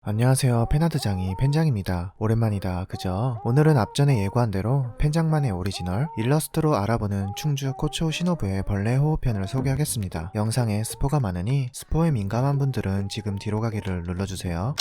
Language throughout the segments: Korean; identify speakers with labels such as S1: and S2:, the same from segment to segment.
S1: 안녕하세요. 펜아드장이 펜장입니다. 오랜만이다. 그죠? 오늘은 앞전에 예고한 대로 펜장만의 오리지널 일러스트로 알아보는 충주 코초 시노부의 벌레 호흡편을 소개하겠습니다. 영상에 스포가 많으니 스포에 민감한 분들은 지금 뒤로 가기를 눌러주세요.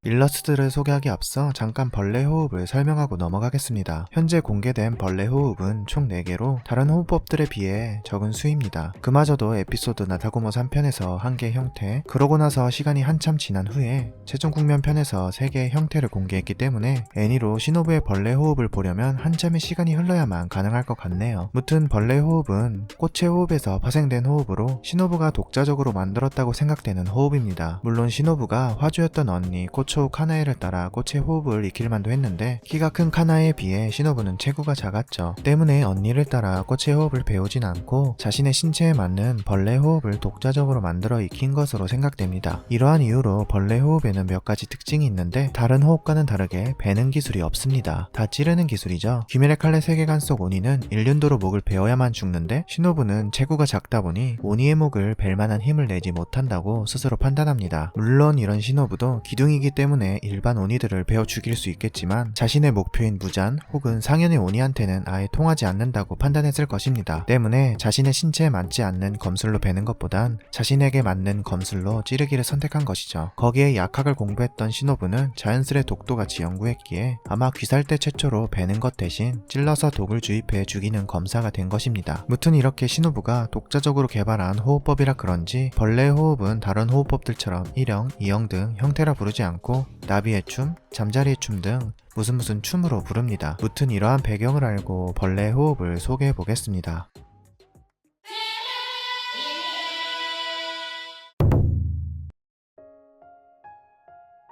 S1: 일러스트를 소개하기 앞서 잠깐 벌레 호흡을 설명하고 넘어가겠습니다. 현재 공개된 벌레 호흡은 총 4개로 다른 호흡법들에 비해 적은 수입니다. 그마저도 에피소드 나타고모 3편에서 1개 형태, 그러고 나서 시간이 한참 지난 후에 최종 국면 편에서 3개의 형태를 공개했기 때문에 애니로 시노부의 벌레 호흡을 보려면 한참의 시간이 흘러야만 가능할 것 같네요. 무튼 벌레 호흡은 꽃의 호흡에서 파생된 호흡으로 시노부가 독자적으로 만들었다고 생각되는 호흡입니다. 물론 시노부가 화주였던 언니 코초 카나에를 따라 꽃의 호흡을 익힐 만도 했는데 키가 큰 카나에에 비해 시노부는 체구가 작았죠. 때문에 언니를 따라 꽃의 호흡을 배우진 않고 자신의 신체에 맞는 벌레 호흡을 독자적으로 만들어 익힌 것으로 생각됩니다. 이러한 이유로 벌레 호흡에는 몇 가지 특징이 있는데 다른 호흡과는 다르게 베는 기술이 없습니다. 다 찌르는 기술이죠. 귀멸의 칼날 세계관 속 오니는 일륜도로 목을 베어야만 죽는데 시노부는 체구가 작다 보니 오니의 목을 벨 만한 힘을 내지 못한다고 스스로 판단합니다. 물론 이런 시노부도 기둥이기 때문에 일반 오니들을 베어 죽일 수 있겠지만 자신의 목표인 무잔 혹은 상현의 오니한테는 아예 통하지 않는다고 판단했을 것입니다. 때문에 자신의 신체에 맞지 않는 검술로 베는 것보단 자신에게 맞는 검술로 찌르기를 선택한 것이죠. 거기에 약학을 공부했던 시노부는 자연스레 독도같이 연구했기에 아마 귀살때 최초로 베는 것 대신 찔러서 독을 주입해 죽이는 검사가 된 것입니다. 무튼 이렇게 시노부가 독자적으로 개발한 호흡법이라 그런지 벌레 호흡은 다른 호흡법들처럼 1형, 2형 등 형태라 부르지 않고 나비의 춤, 잠자리의 춤 등 무슨 춤으로 부릅니다. 무튼 이러한 배경을 알고 벌레 호흡을 소개해 보겠습니다.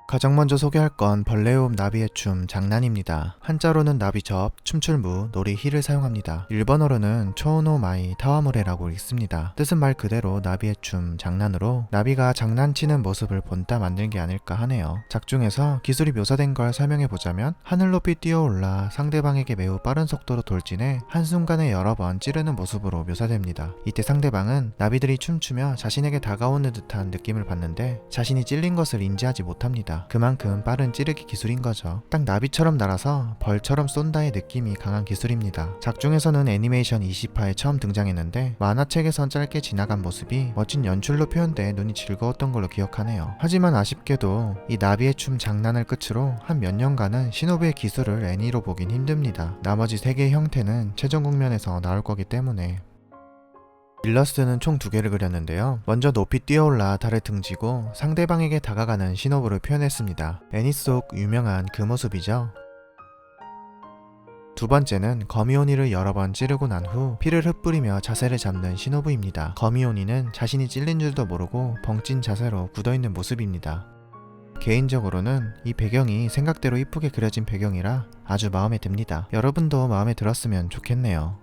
S1: 가장 먼저 소개할 건 벌레호흡 나비의 춤 장난입니다. 한자로는 나비접, 춤출무, 놀이 히를 사용합니다. 일본어로는 초노 마이 타와무레라고 읽습니다. 뜻은 말 그대로 나비의 춤 장난으로 나비가 장난치는 모습을 본따 만든 게 아닐까 하네요. 작중에서 기술이 묘사된 걸 설명해보자면 하늘 높이 뛰어올라 상대방에게 매우 빠른 속도로 돌진해 한순간에 여러 번 찌르는 모습으로 묘사됩니다. 이때 상대방은 나비들이 춤추며 자신에게 다가오는 듯한 느낌을 받는데 자신이 찔린 것을 인지하지 못합니다. 그만큼 빠른 찌르기 기술인 거죠. 딱 나비처럼 날아서 벌처럼 쏜다의 느낌이 강한 기술입니다. 작중에서는 애니메이션 20화에 처음 등장했는데 만화책에선 짧게 지나간 모습이 멋진 연출로 표현돼 눈이 즐거웠던 걸로 기억하네요. 하지만 아쉽게도 이 나비의 춤 장난을 끝으로 한 몇 년간은 시노부의 기술을 애니로 보긴 힘듭니다. 나머지 3개의 형태는 최종 국면에서 나올 거기 때문에. 일러스트는 총 2개를 그렸는데요. 먼저 높이 뛰어올라 달을 등지고 상대방에게 다가가는 시노부를 표현했습니다. 애니 속 유명한 그 모습이죠. 두 번째는 거미오니를 여러 번 찌르고 난 후 피를 흩뿌리며 자세를 잡는 시노부입니다. 거미오니는 자신이 찔린 줄도 모르고 벙찐 자세로 굳어있는 모습입니다. 개인적으로는 이 배경이 생각대로 이쁘게 그려진 배경이라 아주 마음에 듭니다. 여러분도 마음에 들었으면 좋겠네요.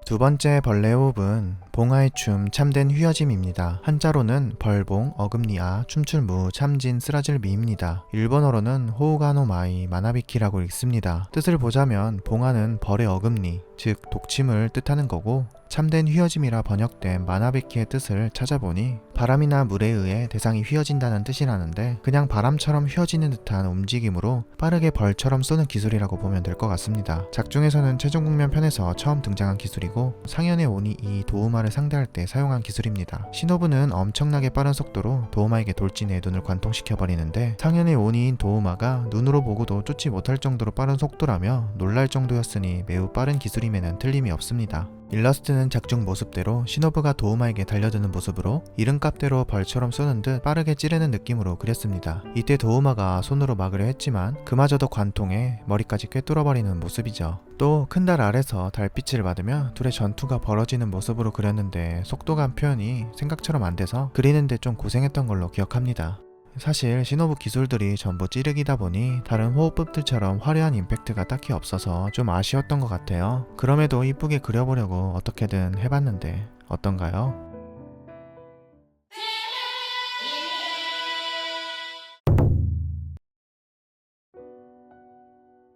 S1: 두 번째 벌레 호흡은 봉화의 춤 참된 휘어짐입니다. 한자로는 벌봉, 어금니아, 춤출무, 참진, 쓰라질 미입니다. 일본어로는 호우가노 마이, 마나비키라고 읽습니다. 뜻을 보자면 봉화는 벌의 어금니, 즉 독침을 뜻하는 거고 참된 휘어짐이라 번역된 마나비키의 뜻을 찾아보니 바람이나 물에 의해 대상이 휘어진다는 뜻이라는데 그냥 바람처럼 휘어지는 듯한 움직임으로 빠르게 벌처럼 쏘는 기술이라고 보면 될 것 같습니다. 작중에서는 최종 국면 편에서 처음 등장한 기술이고 상현의 오니 이 도우마를 상대할 때 사용한 기술입니다. 시노부는 엄청나게 빠른 속도로 도우마에게 돌진해 눈을 관통시켜버리는데 상현의 오니인 도우마가 눈으로 보고도 쫓지 못할 정도로 빠른 속도라며 놀랄 정도였으니 매우 빠른 기술임에는 틀림이 없습니다. 일러스트는 작중 모습대로 시노부가 도우마에게 달려드는 모습으로 이름값대로 벌처럼 쏘는 듯 빠르게 찌르는 느낌으로 그렸습니다. 이때 도우마가 손으로 막으려 했지만 그마저도 관통해 머리까지 꿰뚫어버리는 모습이죠. 또 큰 달 아래서 달빛을 받으며 둘의 전투가 벌어지는 모습으로 그렸는데 속도감 표현이 생각처럼 안 돼서 그리는데 좀 고생했던 걸로 기억합니다. 사실 시노부 기술들이 전부 찌르기다 보니 다른 호흡법들처럼 화려한 임팩트가 딱히 없어서 좀 아쉬웠던 것 같아요. 그럼에도 이쁘게 그려보려고 어떻게든 해봤는데 어떤가요?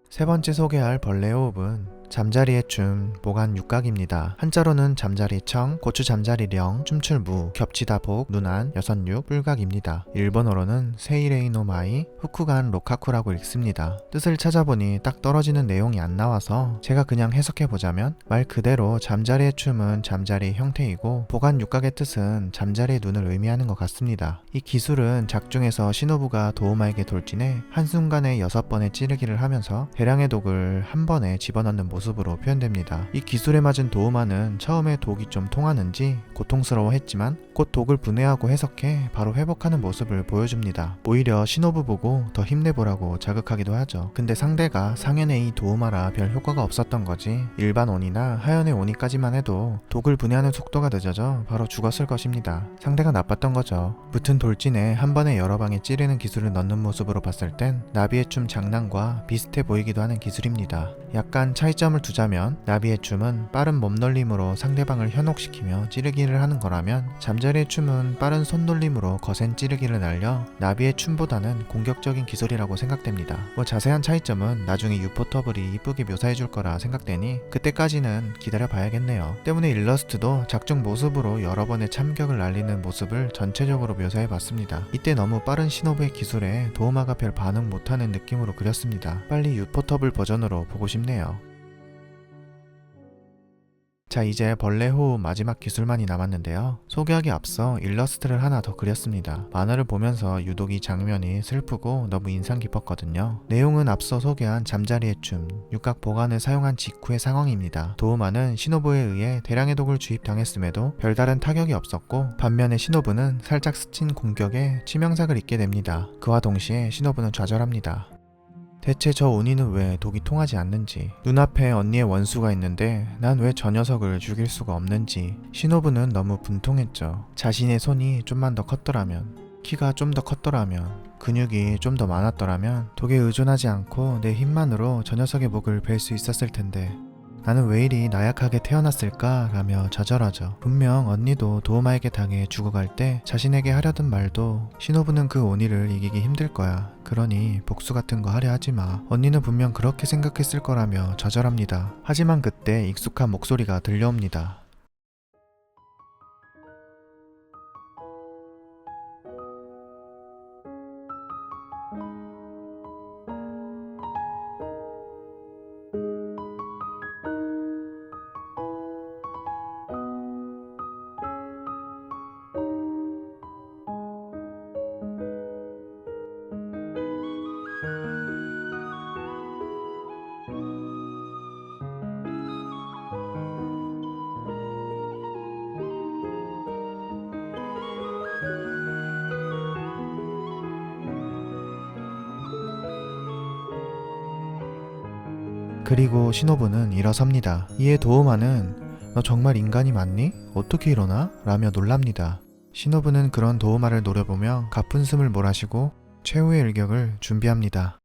S1: 세 번째 소개할 벌레 호흡은 잠자리의 춤, 보간 육각입니다. 한자로는 잠자리청, 고추 잠자리령, 춤출무, 겹치다 복, 눈안, 여선육, 뿔각입니다. 일본어로는 세이레이노마이, 후쿠간 로카쿠라고 읽습니다. 뜻을 찾아보니 딱 떨어지는 내용이 안 나와서 제가 그냥 해석해보자면 말 그대로 잠자리의 춤은 잠자리의 형태이고 보간 육각의 뜻은 잠자리의 눈을 의미하는 것 같습니다. 이 기술은 작중에서 시노부가 도우마에게 돌진해 한순간에 6번의 찌르기를 하면서 대량의 독을 한 번에 집어넣는 모습으로 표현됩니다. 이 기술에 맞은 도우마는 처음에 독이 좀 통하는지 고통스러워했지만 곧 독을 분해하고 해석해 바로 회복하는 모습을 보여줍니다. 오히려 시노부 보고 더 힘내보라고 자극하기도 하죠. 근데 상대가 상현의 이 도우마라 별 효과가 없었던 거지. 일반 오니나 하현의 오니까지만 해도 독을 분해하는 속도가 늦어져 바로 죽었을 것입니다. 상대가 나빴던 거죠. 붙은 돌진에 한 번에 여러 방에 찌르는 기술을 넣는 모습으로 봤을 땐 나비의 춤 장난과 비슷해 보이기도 하는 기술입니다. 약간 차이점을 두자면 나비의 춤은 빠른 몸놀림으로 상대방을 현혹시키며 찌르기를 하는 거라면 잠자리의 춤은 빠른 손놀림으로 거센 찌르기를 날려 나비의 춤보다는 공격적인 기술이라고 생각됩니다. 뭐 자세한 차이점은 나중에 유포터블이 이쁘게 묘사해줄 거라 생각되니 그때까지는 기다려 봐야겠네요. 때문에 일러스트도 작중 모습으로 여러 번의 참격을 날리는 모습을 전체적으로 묘사해봤습니다. 이때 너무 빠른 시노부의 기술에 도우마가 별 반응 못하는 느낌으로 그렸습니다. 빨리 유포터블 버전으로 보고 싶네요. 자, 이제 벌레 호흡 마지막 기술만이 남았는데요. 소개하기 앞서 일러스트를 하나 더 그렸습니다. 만화를 보면서 유독 이 장면이 슬프고 너무 인상 깊었거든요. 내용은 앞서 소개한 잠자리의 춤, 육각 보관을 사용한 직후의 상황입니다. 도우마는 시노부에 의해 대량의 독을 주입당했음에도 별다른 타격이 없었고 반면에 시노부는 살짝 스친 공격에 치명상을 입게 됩니다. 그와 동시에 시노부는 좌절합니다. 대체 저 오니는 왜 독이 통하지 않는지, 눈앞에 언니의 원수가 있는데 난 왜 저 녀석을 죽일 수가 없는지 시노부는 너무 분통했죠. 자신의 손이 좀만 더 컸더라면, 키가 좀 더 컸더라면, 근육이 좀 더 많았더라면 독에 의존하지 않고 내 힘만으로 저 녀석의 목을 벨 수 있었을 텐데 나는 왜 이리 나약하게 태어났을까 라며 좌절하죠. 분명 언니도 도우마에게 당해 죽어갈 때 자신에게 하려던 말도 시노부는 그 오니를 이기기 힘들 거야. 그러니 복수 같은 거 하려 하지 마. 언니는 분명 그렇게 생각했을 거라며 좌절합니다. 하지만 그때 익숙한 목소리가 들려옵니다. 그리고 시노부는 일어섭니다. 이에 도우마는 너 정말 인간이 맞니? 어떻게 일어나? 라며 놀랍니다. 시노부는 그런 도우마를 노려보며 가쁜 숨을 몰아쉬고 최후의 일격을 준비합니다.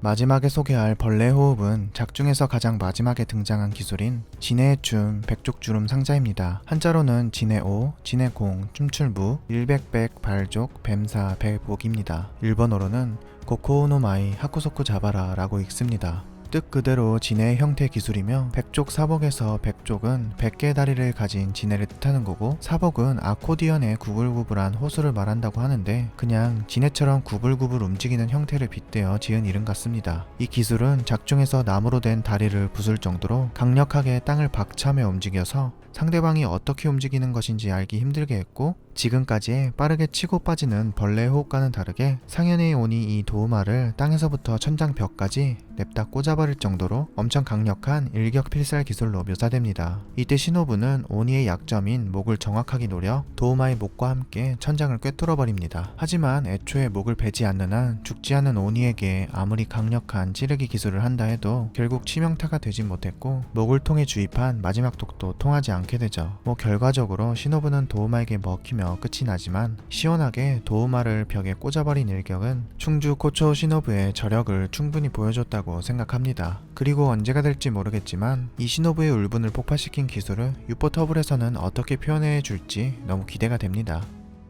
S1: 마지막에 소개할 벌레 호흡은 작중에서 가장 마지막에 등장한 기술인 진해의 춤 백족주름 상자입니다. 한자로는 진해오, 진해공, 춤출무, 일백백, 발족, 뱀사, 배복입니다. 일본어로는 고코오노마이 하쿠소쿠 자바라 라고 읽습니다. 뜻 그대로 진해의 형태 기술이며 백족 사복에서 백족은 100개의 다리를 가진 진해를 뜻하는 거고 사복은 아코디언의 구불구불한 호수를 말한다고 하는데 그냥 진해처럼 구불구불 움직이는 형태를 빗대어 지은 이름 같습니다. 이 기술은 작중에서 나무로 된 다리를 부술 정도로 강력하게 땅을 박차며 움직여서 상대방이 어떻게 움직이는 것인지 알기 힘들게 했고 지금까지 빠르게 치고 빠지는 벌레 호흡과는 다르게 상현의 오니 이 도우마를 땅에서부터 천장 벽까지 냅다 꽂아버릴 정도로 엄청 강력한 일격필살 기술로 묘사됩니다. 이때 시노부는 오니의 약점인 목을 정확하게 노려 도우마의 목과 함께 천장을 꿰뚫어버립니다. 하지만 애초에 목을 베지 않는 한 죽지 않는 오니에게 아무리 강력한 찌르기 기술을 한다 해도 결국 치명타가 되지 못했고 목을 통해 주입한 마지막 독도 통하지 않게 되죠. 결과적으로 시노부는 도우마에게 먹히며 하며 끝이 나지만 시원하게 도우마를 벽에 꽂아버린 일격은 충주 코초 시노부의 저력을 충분히 보여줬다고 생각합니다. 그리고 언제가 될지 모르겠지만 이 시노부의 울분을 폭발시킨 기술을 유포 터블에서는 어떻게 표현해 줄지 너무 기대가 됩니다.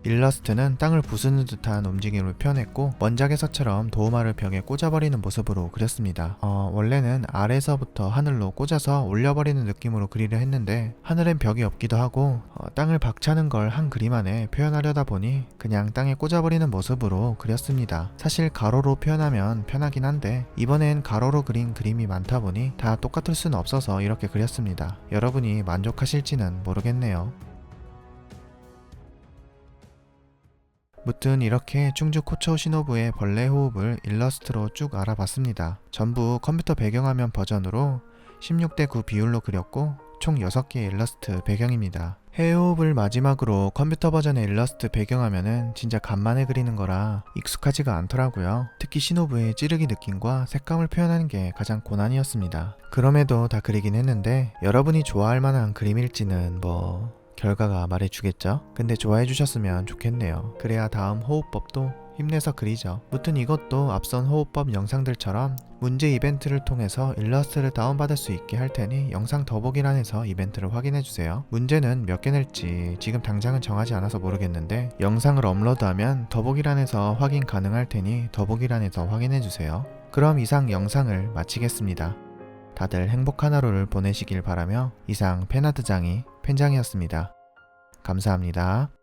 S1: 일러스트는 땅을 부수는 듯한 움직임을 표현했고 원작에서처럼 도우마를 벽에 꽂아버리는 모습으로 그렸습니다. 원래는 아래서부터 하늘로 꽂아서 올려버리는 느낌으로 그리려 했는데 하늘엔 벽이 없기도 하고 땅을 박차는 걸 한 그림 안에 표현하려다 보니 그냥 땅에 꽂아버리는 모습으로 그렸습니다. 사실 가로로 표현하면 편하긴 한데 이번엔 가로로 그린 그림이 많다 보니 다 똑같을 수는 없어서 이렇게 그렸습니다. 여러분이 만족하실지는 모르겠네요. 무튼 이렇게 충주 코초 시노부의 벌레 호흡을 일러스트로 쭉 알아봤습니다. 전부 컴퓨터 배경화면 버전으로 16대 9 비율로 그렸고 총 6개의 일러스트 배경입니다. 해호흡을 마지막으로 컴퓨터 버전의 일러스트 배경화면은 진짜 간만에 그리는 거라 익숙하지가 않더라고요. 특히 시노부의 찌르기 느낌과 색감을 표현하는 게 가장 고난이었습니다. 그럼에도 다 그리긴 했는데 여러분이 좋아할 만한 그림일지는 결과가 말해주겠죠? 근데 좋아해주셨으면 좋겠네요. 그래야 다음 호흡법도 힘내서 그리죠. 무튼 이것도 앞선 호흡법 영상들처럼 문제 이벤트를 통해서 일러스트를 다운받을 수 있게 할 테니 영상 더보기란에서 이벤트를 확인해주세요. 문제는 몇 개 낼지 지금 당장은 정하지 않아서 모르겠는데 영상을 업로드하면 더보기란에서 확인 가능할 테니 더보기란에서 확인해주세요. 그럼 이상 영상을 마치겠습니다. 다들 행복한 하루를 보내시길 바라며 이상 팬아트장이 팬장이었습니다. 감사합니다.